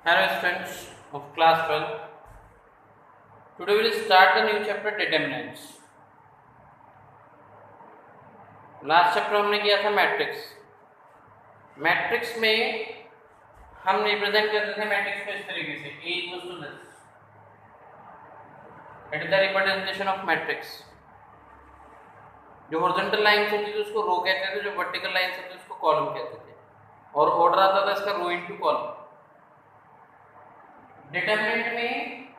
Hello students of class 12. Today we will start the new chapter determinants. Last chapter हमने किया था matrix. Matrix में हम represent करते थे मैट्रिक्स को इस तरीके से A equals to this. It is the representation of matrix. जो हॉरिजॉन्टल लाइन होती थी उसको रो कहते थे, जो वर्टिकल लाइन होती थी उसको कॉलम कहते थे, और ऑर्डर आता था इसका रो इनटू कॉलम. डिटरमिनेंट में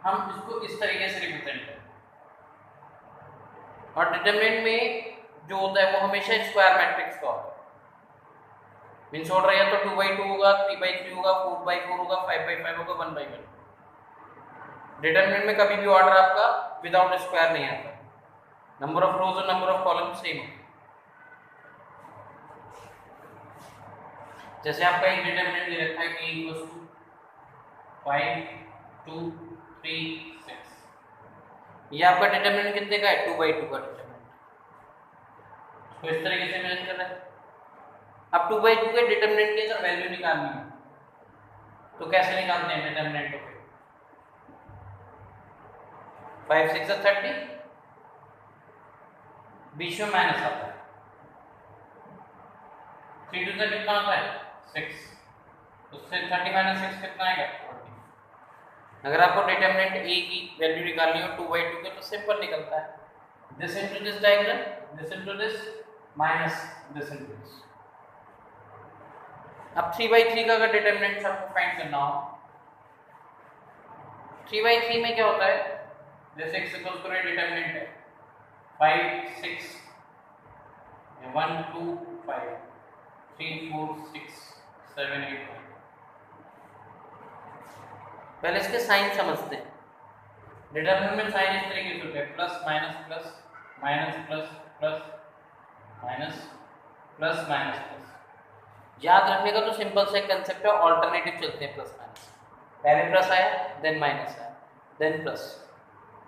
हम इसको इस तरीके से रिप्रेजेंट करते हैं, और डिटरमिनेंट में जो होता है वो हमेशा स्क्वायर मैट्रिक्स का होता है. मीन्स ऑर्डर या तो 2/2 होगा, 3/3 होगा, 4/4 होगा, 5/5 होगा, 1/1. डिटरमिनेंट में कभी भी ऑर्डर आपका विदाउट स्क्वायर नहीं आता. नंबर ऑफ रोज और नंबर ऑफ कॉलम सेम होगा. जैसे आपका एक डिटरमिनेंट दे रखा है कि इक्वल्स टू 5 2 3 6. ये आपका डिटरमिनेंट कितने का है? 2/2 का डिटरमिनेंट. तो इस तरीके से मेजर कर रहा है. अब 2/2 के डिटरमिनेंट की अगर वैल्यू निकालनी है तो कैसे निकालते हैं डिटरमिनेंट को? 5 6 30, बीच में माइनस आता है. 3 2 से कितना आता है? 6. उससे 30 - 6 कितना आएगा? 40. अगर आपको डिटरमिनेंट A की वैल्यू निकालनी हो 2/2 के तो सिंपल निकलता है. This into this diagram, this into this minus this into this. अब 3/3 का अगर डिटरमिनेंट आपको फाइंड करना हो, 3/3 में क्या होता है? जैसे x इक्वल्स टू डिटरमिनेंट है 5 6 1 2 5 3 4 6 7 8 9. पहले इसके साइन समझते हैं. डिटरमिनेंट में साइन इस तरीके से होते हैं, plus minus plus minus plus plus minus plus minus plus. याद रखने का तो सिंपल सा कंसेप्ट है, ऑल्टरनेटिव चलते हैं प्लस माइनस. पहले प्लस आया, देन माइनस आया, देन प्लस,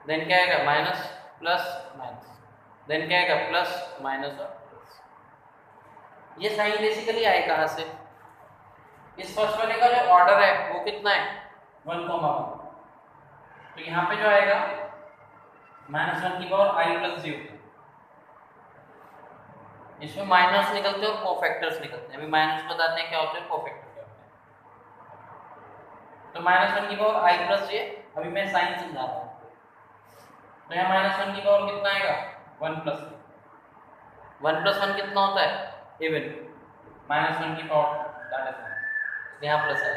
देन क्या आएगा? माइनस प्लस माइनस, देन क्या आएगा? प्लस माइनस और प्लस. ये साइन बेसिकली आए कहाँ से? इस फर्स्ट वाले का जो ऑर्डर है वो कितना है? 1,1. तो यहाँ पे जो आएगा -1 की पावर i + j. इसमें माइनस निकलते हैं और कोफैक्टर्स निकलते हैं. अभी माइनस बताते हैं क्या होते हैं, कोफैक्टर क्या होते हैं. तो -1 की पावर i + j. अभी मैं साइन समझा रहा हूँ. तो यहाँ -1 की पावर कितना आएगा? 1 + 1 + 1 कितना होता है? इवन. -1 की पावर दैट इज 1. यहाँ प्लस है.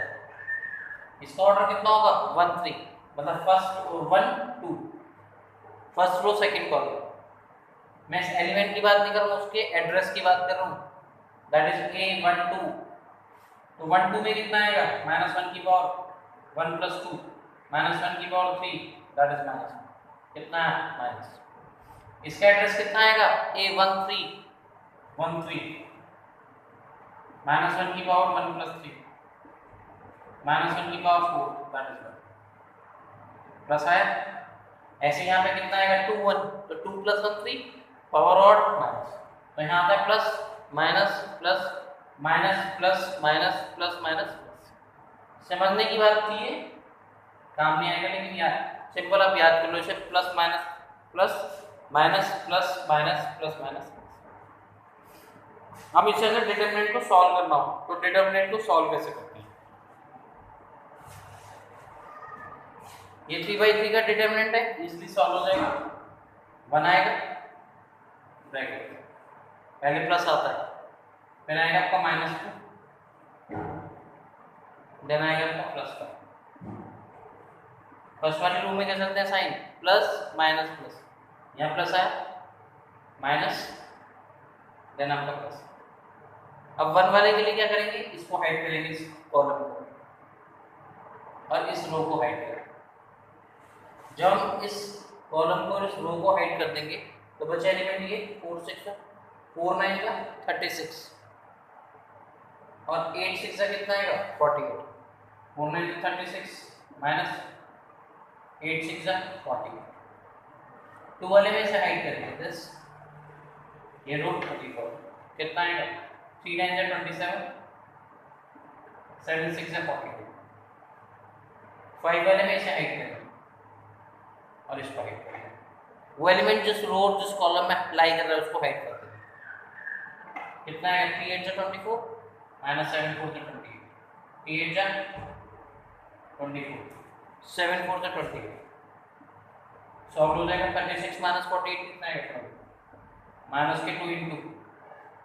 इसका ऑर्डर कितना होगा? 1 3. मतलब first 1 2, first row second column. मैं इस एलिमेंट की बात नहीं कर रहा हूँ, उसके एड्रेस की बात कर रहा हूँ. That is A12. तो 1 2 में कितना आएगा? -1 की पावर 1 + 2 -1 की पावर 3 दैट इज माइनस. कितना है? माइनस. इसका एड्रेस कितना आएगा? A13 13 -1 की पावर 1 + 3 -1 की पावर 4 दैट इज 1. प्लस है. ऐसे यहाँ पे कितना आएगा? 2 1. तो 2 + 1 3 पावर और माइनस. तो यहाँ आता है plus minus plus minus plus minus plus minus plus. समझने की बात थी, ये काम नहीं आएगा लेकिन यार सिंपल आप याद कर लो इसे. Plus minus plus minus plus minus plus minus. अब इसे अगर डिटरमिनेंट को सॉल्व करना हो तो डिटरमिनेंट को सॉल्व कैसे करते हैं? ये 3/3 का डिटरमिनेंट है, इजीली सॉल्व हो जाएगा. 1 आएगा ब्रैकेट, पहले प्लस आता है, फिर आएगा आपका -2, देन आएगा आपका प्लस का. फर्स्ट वाले रूम में क्या चलते हैं? Sign plus minus plus. यहाँ प्लस आया, माइनस, देन आपका प्लस. अब 1 वाले के लिए क्या करेंगे? इसको हाइड करेंगे, इस कॉलम को, और इस रो को हाइड करेंगे. जब हम इस कॉलम को और इस रो को हाइड कर देंगे तो बचा एलिमेंट ये 4 6 4 9 का 36, और 8 6 का कितना आएगा? 48. 4 9 36 माइनस 8 6 का 48. 2 वाले में से हाइड करेंगे दिस, ये रो 34. कितना आएगा? 3 9 27 7 6 42. 5 वाले में इसे हाइड करेंगे और इसको हाइड करेंगे। वो एलिमेंट जिस रो और जिस कॉलम में अप्लाई कर रहा है उसको हाइड कर देंगे। कितना है 3 8 जा 24 माइनस 7 4 जा 28 3 8 जा 24 7 4 जा 28 सॉल्व हो जाएगा। 36 माइनस 48 कितना है माइनस के 2 इंटू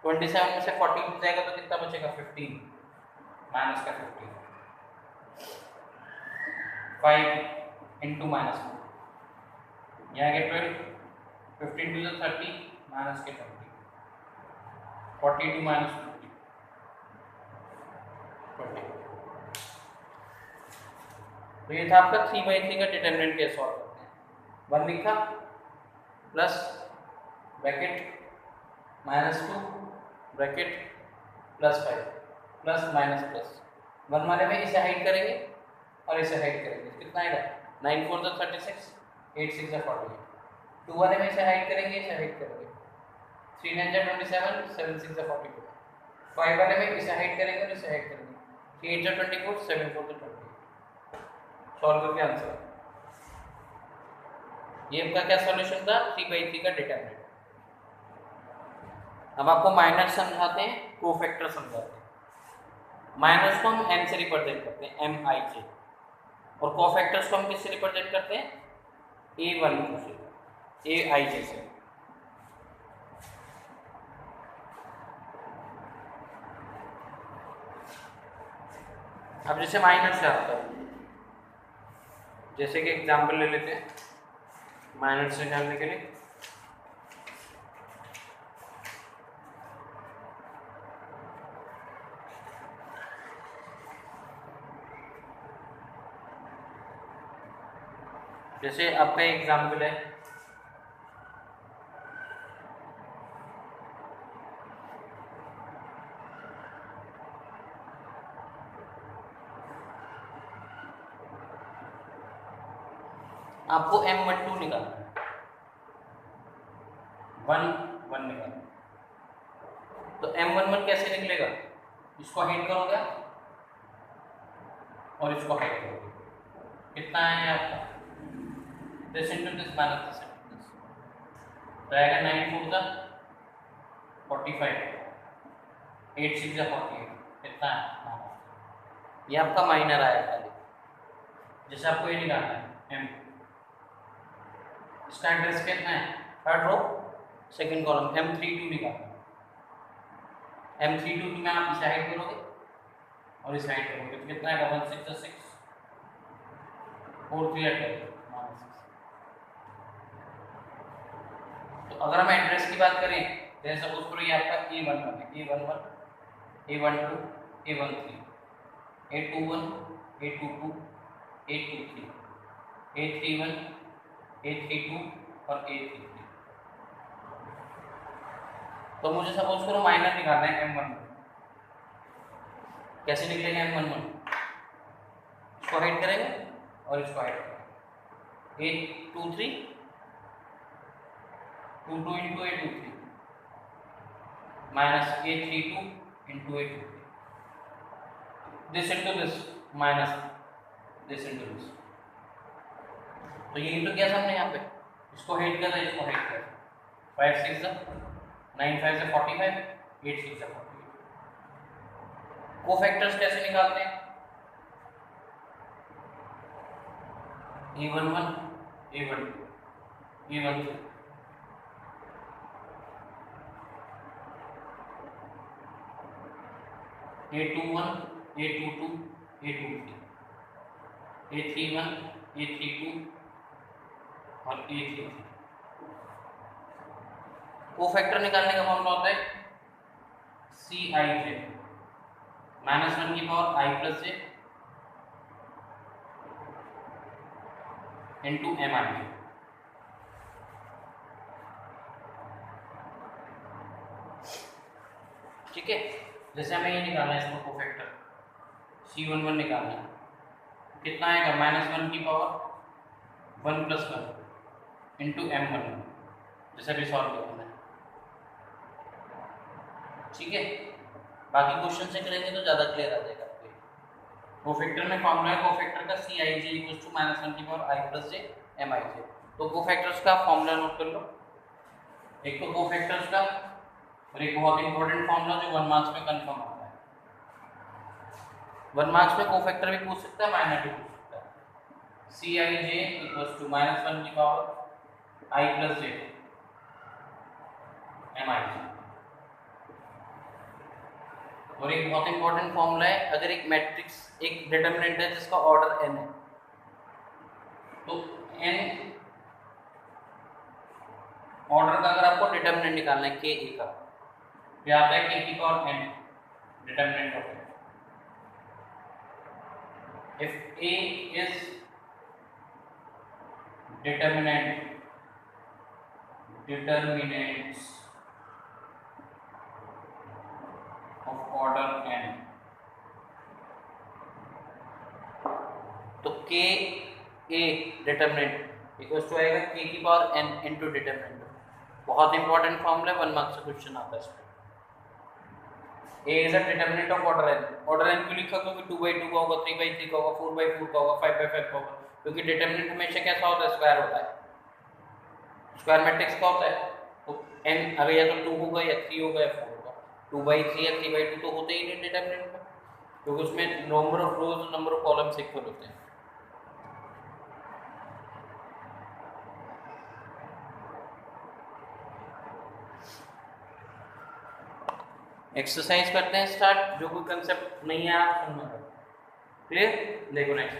27 में से 14 जाएगा तो कितना बचेगा 15 माइनस का 15 5 इंटू माइनस यहाँ के 12 15 टू 30 माइनस के 20 42 माइनस 20 तो ये था आपका 3/3 का डिटरमिनेंट कैसे सॉल्व करते हैं। 1 लिखा plus bracket -2 bracket +5 plus minus plus 1 वाले में इसे हाइड करेंगे और इसे हाइड करेंगे कितना आएगा 9 4 जा 36 8 6 जा 48 2 वाले में इसे हाइड करेंगे इसे हाइड करेंगे 3 9 जा 27 7 6 जा 42 5 वाले में इसे हाइड करेंगे और इसे हाइड करेंगे 3 8 जा 24 7 4 जा 28 सॉल्व करके आंसर। ये आपका क्या सॉल्यूशन था 3/3 का डिटरमिनेंट। अब आपको माइनस समझाते हैं कोफैक्टर समझाते हैं। माइनस को हम m से रिप्रेजेंट करते हैं MIJ और कोफैक्टर्स को हम किससे रिप्रेजेंट करते हैं A1 से AIJ से। अब जैसे माइनस से आता है जैसे कि एग्जांपल ले लेते हैं माइनस से निकालने के लिए जैसे आपका एग्जाम्पल है आपको M12 निकालना है 1 1 निकालना तो M11 कैसे निकलेगा इसको हाइड करोगे और इसको हाइड करोगे कितना है आपका this into this minus this into this तो आएगा 9 4 जा 45 8 6 जा 48 कितना है ये आपका माइनर आया खाली। जैसे आपको ये निकालना है m इसका एड्रेस कितना है third row second column M32 निकालना है M32 में आप इसे हाइड करोगे और इसे हाइड करोगे तो कितना आएगा 1 6 6 4 3 8 तो अगर हम एड्रेस की बात करें जैसे सपोज करो ये आपका A11 है A11 A12 A13 A21 A22 A23 A31 A32 और A33 तो मुझे सपोज करो माइनर निकालना है M11 कैसे निकलेगा M11 इसको हाइड करेंगे और इसको हाइड करेंगे A23 22 into A23 minus A32 into A23 this into this minus this into this तो ये इंटू किया हमने यहाँ पे इसको हाइड कर रहे हैं इसको हाइड कर 5 6 जा 9 5 जा 45 8 6 जा 48 कोफैक्टर्स कैसे निकालते हैं A11 A12 A13 A21 A22 A23 A31 A32 और A33 कोफैक्टर निकालने का फॉर्मूला होता है CIJ -1 की power I plus J into MIJ। ठीक है जैसे हमें ये निकालना है इसको कोफैक्टर C11 निकालना है कितना आएगा -1 की पावर 1 + 1 इंटू M11 जैसे भी सॉल्व करना है। ठीक है बाकी क्वेश्चन से करेंगे तो ज़्यादा क्लियर आ जाएगा आपको। कोफैक्टर में फॉर्मूला है कोफैक्टर का सी आई J equal to minus one की पावर आई प्लस जे एम आई जे। तो कोफैक्टर्स का फॉर्मूला नोट कर लो। एक तो कोफैक्टर्स का और एक बहुत इंपॉर्टेंट फॉर्मूला जो 1 मार्क्स में कंफर्म होता है। 1 मार्क्स में कोफैक्टर भी पूछ सकता है, माइनर भी पूछ सकता है। सी आई J equal to minus one की पावर आई प्लस जे एम आई जे। और एक बहुत इंपॉर्टेंट फॉर्मूला है, अगर एक मैट्रिक्स एक डिटरमिनेंट है जिसका ऑर्डर n है, तो n ऑर्डर का अगर आपको डिटरमिनेंट निकालना है के ए का, तो आता है के की power n determinant of n। If a is determinants of order n, तो k a determinant equals to आएगा k की पावर n इनटू डिटरमिनेंट। बहुत इंपॉर्टेंट फॉर्मूला है, 1 मार्क्स का क्वेश्चन आता है इसमें। a is a determinant of order n। Order n क्यों लिखा? क्योंकि 2/2 का होगा, 3/3 का होगा, 4/4 का होगा, 5/5 का होगा, क्योंकि डिटरमिनेंट हमेशा कैसा होता है? स्क्वायर होता है, स्क्वायर मैट्रिक्स का होता है। तो n अगर या तो 2 होगा या 3 होगा या 4 होगा, 2/3 या 3/2 तो होते ही नहीं डिटरमिनेंट में, क्योंकि उसमें नंबर ऑफ रोज और नंबर ऑफ कॉलम्स इक्वल होते हैं। एक्सरसाइज करते हैं स्टार्ट। जो कोई कंसेप्ट नहीं है आप सुनना है, क्लियर? देखो नेक्स्ट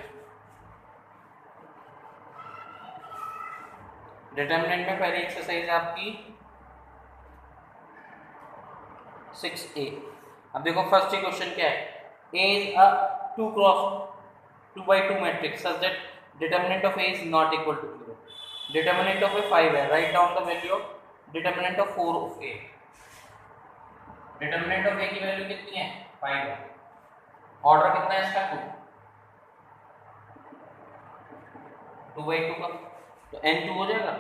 डिटरमिनेंट में पहली एक्सरसाइज आपकी 6a। अब देखो फर्स्ट ही क्वेश्चन क्या है? a is a 2 cross 2/2 matrix such that determinant of a is not equal to 0। Determinant of a 5 है, write down the value of determinant of 4 of a। Determinant of a की value कितनी है? 5 है। Order कितना है इसका? 2/2 का, तो n 2 हो जाएगा।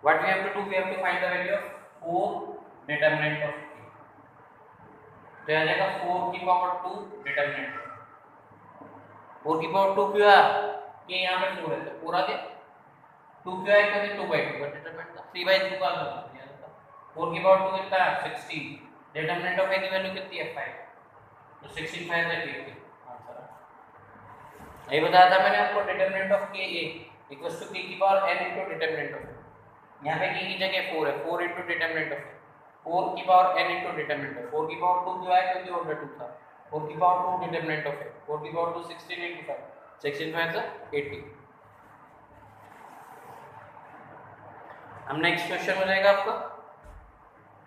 What we have to do? We have to find the value of 4 determinant of a। तो आ जाएगा 4 की पावर 2 डिटरमिनेंट। 4 की पावर 2 क्यों आया? कि यहाँ पे 4 है तो पूरा क्या 2 क्यों आया? क्योंकि 2/2 का डिटरमिनेंट था। 3/2 का था। 4 की पावर 2 कितना है? 16। डिटरमिनेंट ऑफ a की वैल्यू कितनी है? 5। तो 65 से 80 आंसर है। ये बताया था मैंने आपको, determinant of k a equals to k की power n into determinant of a। यहाँ पे k की जगह 4 है, 4 इनटू डिटरमिनेंट ऑफ a, 4 की power n into determinant of 4 की पावर 2 जो है क्योंकि ऑर्डर 2 था। 4 की पावर 2 डिटरमिनेंट ऑफ a, 4 की पावर 2 16 इनटू 5, 16 से 80। हम नेक्स्ट क्वेश्चन हो जाएगा आपका।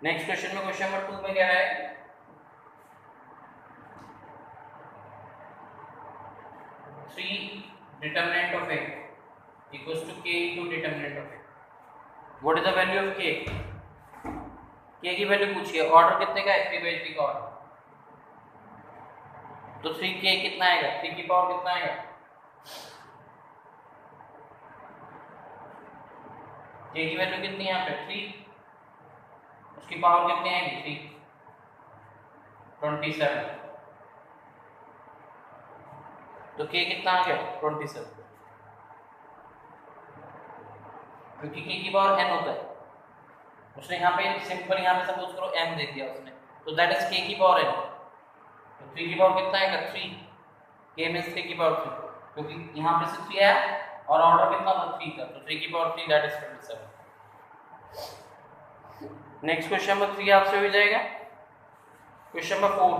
नेक्स्ट क्वेश्चन में क्वेश्चन नंबर 2 में क्या है? Three determinant of a equals to k into determinant of a। What is the value of k? k की वैल्यू पूछिए। ऑर्डर कितने का है? 3/3 का ऑर्डर। तो 3k कितना आएगा? 3 की पावर कितना आएगा? k की वैल्यू कितनी है यहाँ पे? 3। उसकी पावर कितनी आएगी? 3, 27। तो k कितना आ गया? 27, क्योंकि k की पावर n होता है। उसने यहाँ पे सिंपल यहाँ पे सपोज करो m दे दिया उसने, तो दैट इज k की पावर n। तो 3 की पावर कितना आएगा? 3। k मींस 3 की पावर 3, क्योंकि यहाँ पे से 3 आया और ऑर्डर कितना था? 3 का, तो 3 की power 3 that is 27। Next question number 3 आपसे हो जाएगा। Question number 4।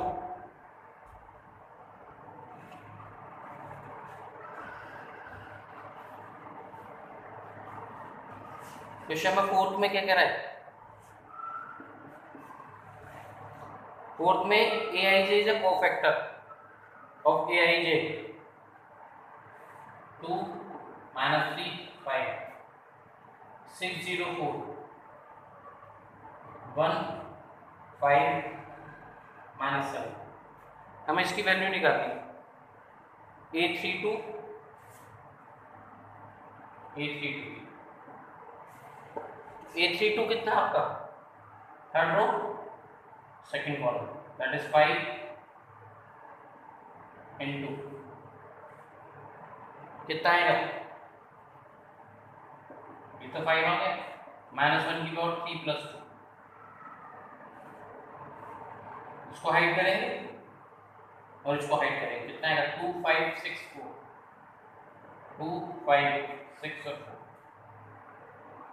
क्वेश्चन नंबर 4 में क्या कह रहा है? 4 में aij is a cofactor of aij 2 -3 5 6 0 4 1 5 -7। हमें इसकी वैल्यू निकालनी है। a32 a32 कितना आपका? Third row second column, that is 5 into कितना आएगा, ये तो 5 आ गया, -1 की पावर 3 + 2, इसको हाइड करेंगे और इसको हाइड करेंगे, कितना आएगा 2 5 6 4, 2 5 6 और 4,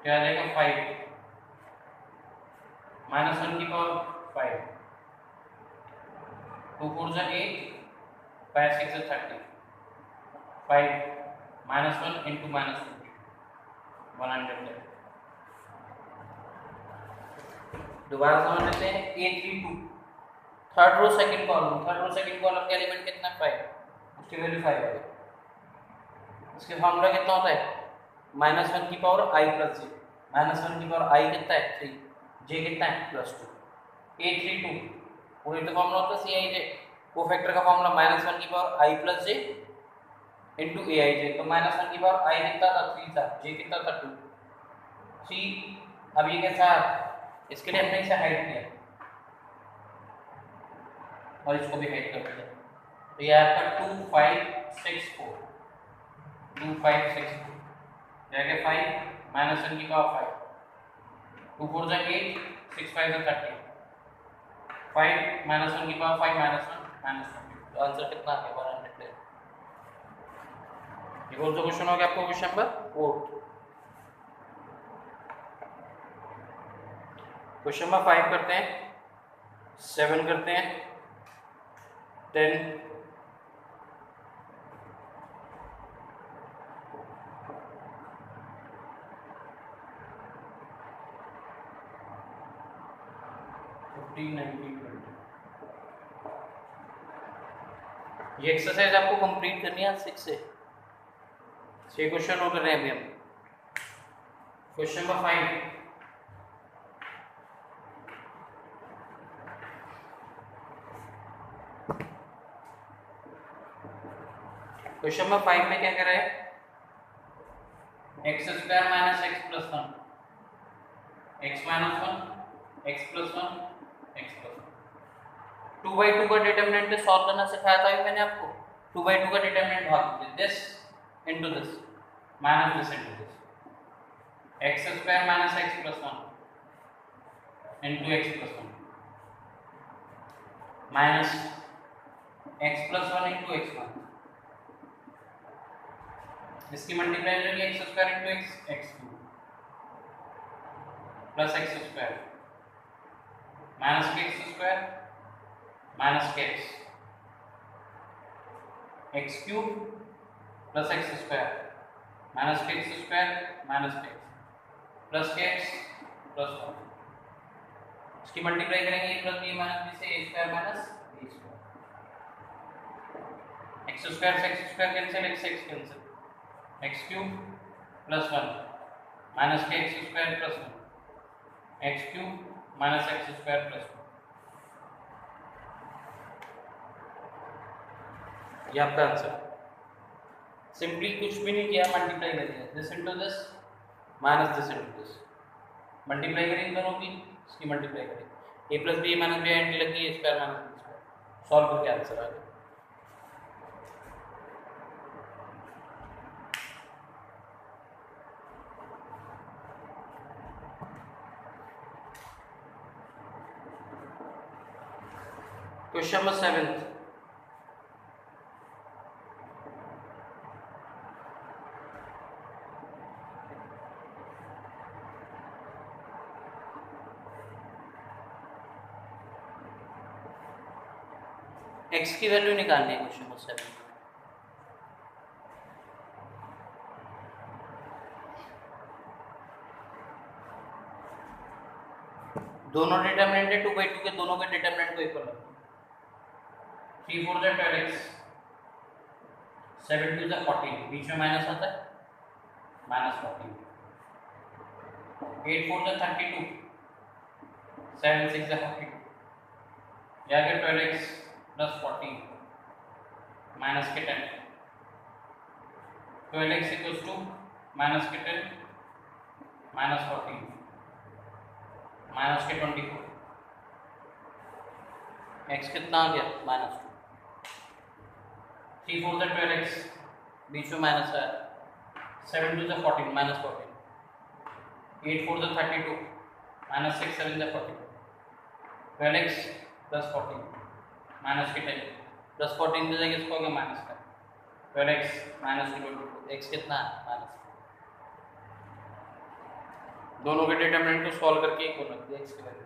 क्या आ जाएगा 5, -1 की पावर 5, 2 4 जा 8, 5 6 जा 30, 5 -1 into -2 110। दोबारा समझ लेते हैं, A32 third row second column का एलिमेंट कितना है 5, उसकी वैल्यू 5 है, इसके फार्मूला कितना होता है -1 की पावर I + j, -1 की पावर I कितना है 3, j कितना है +2, A32 पूरी तो फार्मूला होता है Cij, कोफैक्टर का फार्मूला -1 की power I + j into Aij, तो -1 की पावर I कितना था 3 था, j कितना था 2, 3, अब ये कैसा, इसके लिए हमने इसे हाइड किया और इसको भी हाइड कर दिया, तो ये आपका 2 5 6 4, 2 5 6 4 जाएगा 5 -1 की पावर 5, 2 4 जा 8, 6 5 जा 30, 5 -1 की पावर 5 -1 -1, तो आंसर कितना आ गया 110। ये कौन सा क्वेश्चन हो गया आपको, क्वेश्चन नंबर 4। क्वेश्चन नंबर 5 करते हैं, 7 करते हैं, 10, 15 19 20। ये एक्सरसाइज आपको कंप्लीट करनी है 6 से, 6 क्वेश्चन हो कर रहे हैं अभी हम। क्वेश्चन नंबर 5, क्वेश्चन नंबर 5 में क्या कर रहे हैं, x² - x + 1, x - 1 x + 1 x + 1, 2/2 का डिटरमिनेंट सॉल्व करना सिखाया था अभी मैंने आपको, 2/2 का डिटरमिनेंट भाग दीजिए, this into this minus this into this, x² - x + 1 into x + 1 minus x + 1 into x1, इसकी मल्टीप्लाई हो जाएगी x² into x3 plus x² minus x² minus x, x³ plus x² minus x² minus x plus x plus 1, इसकी multiply करेंगे a + b minus b से a² minus b², x² से x² cancel, x से x cancel, x³ plus 1 minus के x² plus 1, x³ minus x² plus 1, ये आपका answer. Simply कुछ भी नहीं किया, मल्टीप्लाई कर दिया, this into this minus this into this, multiply करेंगे दोनों की, इसकी मल्टीप्लाई करेंगे, a + b minus b anti लगी, a² माइनस b², सॉल्व करके आंसर आ गया। क्वेश्चन नंबर 7, x की वैल्यू निकालनी है क्वेश्चन नंबर 7। दोनों डिटरमिनेंट है 2/2 के, दोनों के डिटरमिनेंट को इक्वल रखो, 3 4 जा 12x, 7 2 जा 14, बीच में माइनस आता है -14, 8 4 जा 32, 7 6 जा 42, या के 12x प्लस 14 माइनस के 10, 12x इक्वल्स टू माइनस के 10 माइनस 14 माइनस के 24, x कितना आ गया -2, 3 4 12x, बीच में माइनस है, 7 2 14 minus 14, 8 4 32 minus 6 7 42, 12x plus 14 minus के 10 प्लस 14 की जगह इसको आगे माइनस कर, 12x माइनस 22, x कितना है माइनस, दोनों के डिटरमिनेंट को सॉल्व करके एक को रख दिया x की value,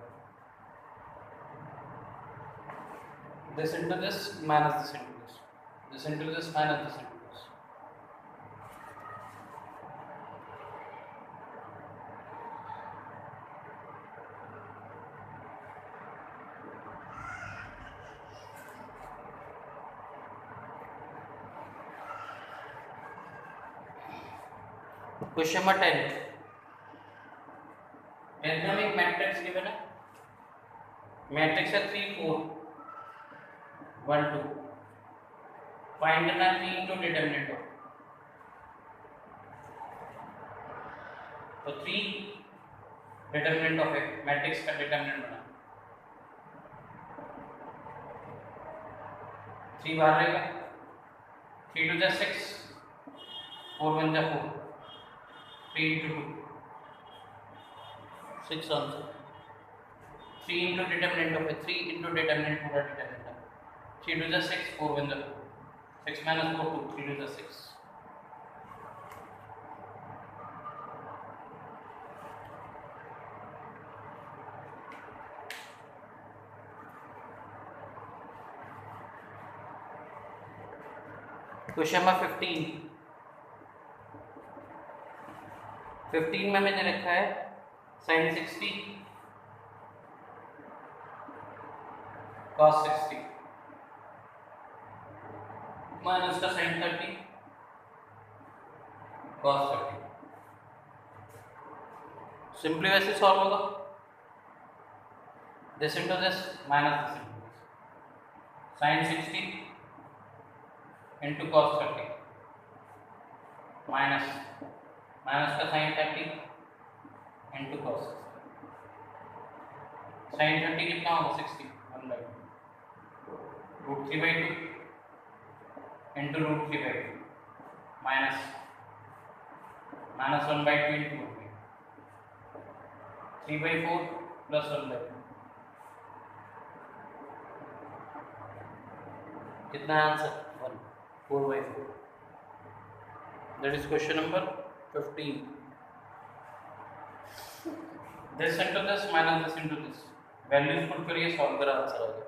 this into this minus this into this, this into this minus this into this. Question number 10, में एक मैट्रिक्स गिवन है, मैट्रिक्स है 3 4 1 2, फाइंड करना 3 into डिटरमिनेंट ऑफ, तो 3 डिटरमिनेंट ऑफ एक मैट्रिक्स का डिटरमिनेंट बना, 3 बाहर रहेगा, 3 2 6, 4 1 4, 3 into 2 6 answer, 3 into determinant of a 3 into determinant पूरा determinant है, 3 to the 6 4 1 4, 6 minus 4 2, 3 to the 6. Question number 15 में मैंने रखा है sin 60 cos 60 माइनस का sin 30 cos 30, सिंपली वैसे सॉल्व होगा, this into this minus this into this, sin 60 into cos 30 minus का sin 30 into cos 60, sin 30 कितना होगा 60 1 by 2 root 3 by 2 into root 3 by 2 minus 1 by 2 into 1 by 2, 3 by 4 plus 1 by 2, कितना answer 1 4 by 4, that is question number 15. This into this minus this into this, values put करिए, solve करा, answer आ गया।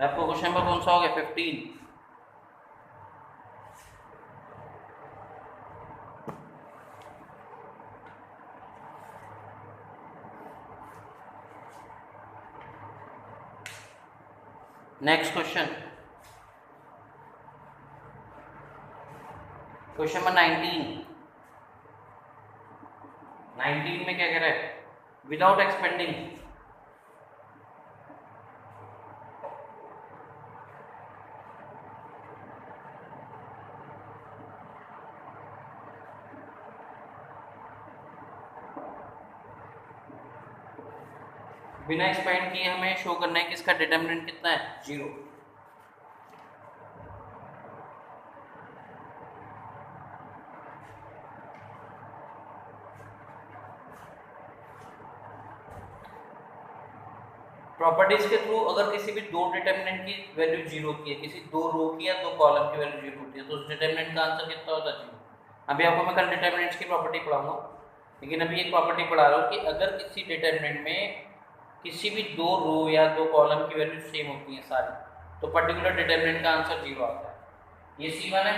आपको question number कौन सा हो गया 15? Next question, question number 19 में क्या कह रहा है, विदाउट एक्सपेंडिंग बिना एक्सपेंड किए हमें शो करना है कि इसका डिटरमिनेंट कितना है 0। प्रॉपर्टीज के थ्रू अगर किसी भी दो डिटरमिनेंट की वैल्यू 0 की है, किसी दो रो की या दो कॉलम की वैल्यू 0 होती है, तो उस डिटरमिनेंट का आंसर कितना होता है 0। अभी आपको मैं कल डिटरमिनेंट्स की प्रॉपर्टी पढ़ाऊंगा, लेकिन अभी एक प्रॉपर्टी पढ़ा रहा हूँ कि अगर किसी डिटरमिनेंट में किसी भी दो रो या दो कॉलम की वैल्यू सेम होती है सारी, तो पर्टिकुलर डिटरमिनेंट का आंसर 0 आता है। ये C1 है,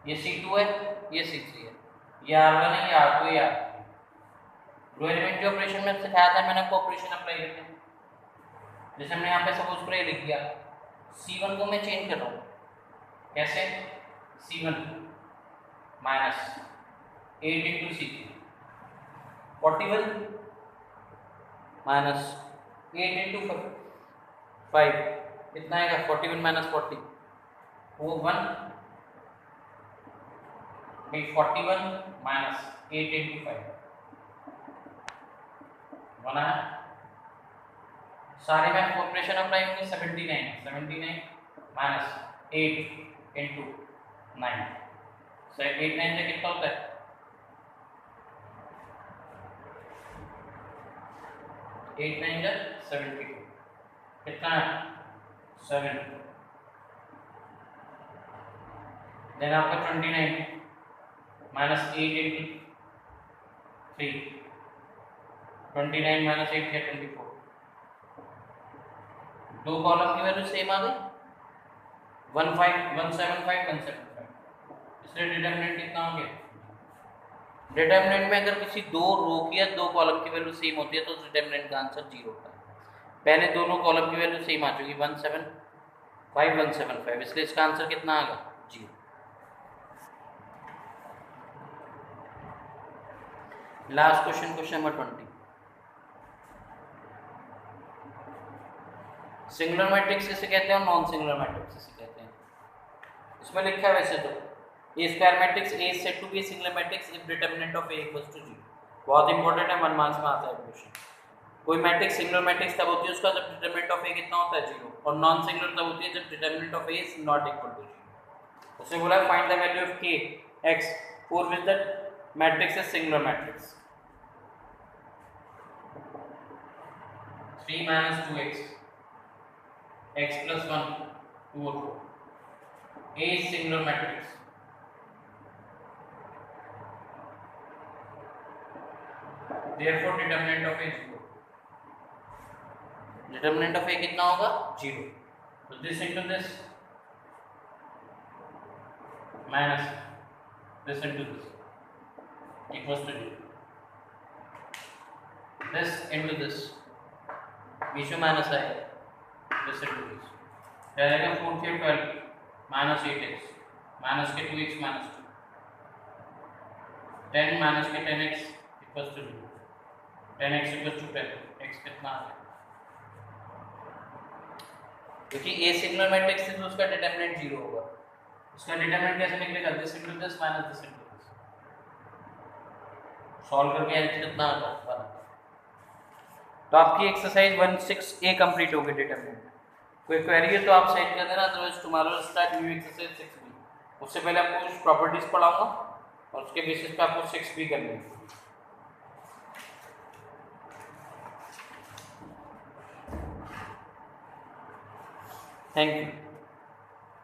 ये C2 है, ये C3 है, ये R1 है, ये R2 है, ये R3 है। रो एलिमेंट्री ऑपरेशन में सिखाया था मैंने आपको ऑपरेशन अप्लाई करते हैं। जैसे हमने यहाँ पे सपोज पर ये लिख दिया, C1 को मैं चेंज कर रहा हूँ, कैसे C1 minus 8 into C3, 41 minus 8 into 5 कितना आएगा 41 माइनस 40 वो 1 भाई 41 माइनस 8 इंटू 5 1 आया। सारे में ऑपरेशन अप्लाई होंगे 79 माइनस 8 इंटू 9, 8 9 से कितना होता है 8 9 जा 72, कितना है 7, देन आपका 29 माइनस 8 इंटू 3, 29 माइनस 8 क्या 24, दो कॉलम की वैल्यू सेम आ गई 175 175, इसलिए डिटरमिनेंट कितना हो गया। डिटरमिनेंट में अगर किसी दो रो की या दो कॉलम की वैल्यू सेम होती है तो डिटरमिनेंट का आंसर 0 होता है। पहले दोनों कॉलम की वैल्यू सेम आ चुकी 175 175, इसलिए इसका आंसर कितना आ गया 0। Last question, question number 20। Singular matrix इसे कहते हैं और नॉन सिंगुलर मैट्रिक्स इसे कहते हैं। इसमें लिखा है वैसे तो a square matrix a is said to be singular matrix if determinant of a equals to 0। बहुत इंपॉर्टेंट है, 1 मार्क्स में आता है क्वेश्चन। कोई मैट्रिक्स सिंगुलर मैट्रिक्स तब होती है उसका जब डिटरमिनेंट ऑफ ए कितना होता है 0, और नॉन सिंगुलर तब होती है जब determinant of A is not equal to 0। उसने बोला find the value of k x for which the matrix is singular matrix. 3 minus 2x, x plus 1 2 और 4, A is singular matrix। Therefore determinant of A is 0। determinant of A कितना होगा 0। तो this into this minus this into this equals to 0। this into this बीच में minus आएगा, this into this क्या आएगा 4 के 12 minus 8x minus के 2x minus 2 10 minus के 10x equals to 0, 10x equals to 10, x कितना आ गया। क्योंकि a सिंगुलर मैट्रिक्स है तो उसका डिटरमिनेंट 0 होगा। उसका डिटरमिनेंट कैसे निकलेगा this into this minus this into this, solve करके आंसर कितना आ जाएगा। तो आपकी एक्सरसाइज 16A कंप्लीट हो गई डिटरमिनेंट। कोई क्वेरी है तो आप सेंड कर देना, otherwise tomorrow start new exercise 6B। उससे पहले आपको कुछ प्रॉपर्टीज पढ़ाऊंगा और उसके बेसिस पे आपको 6B करनी है। Thank you.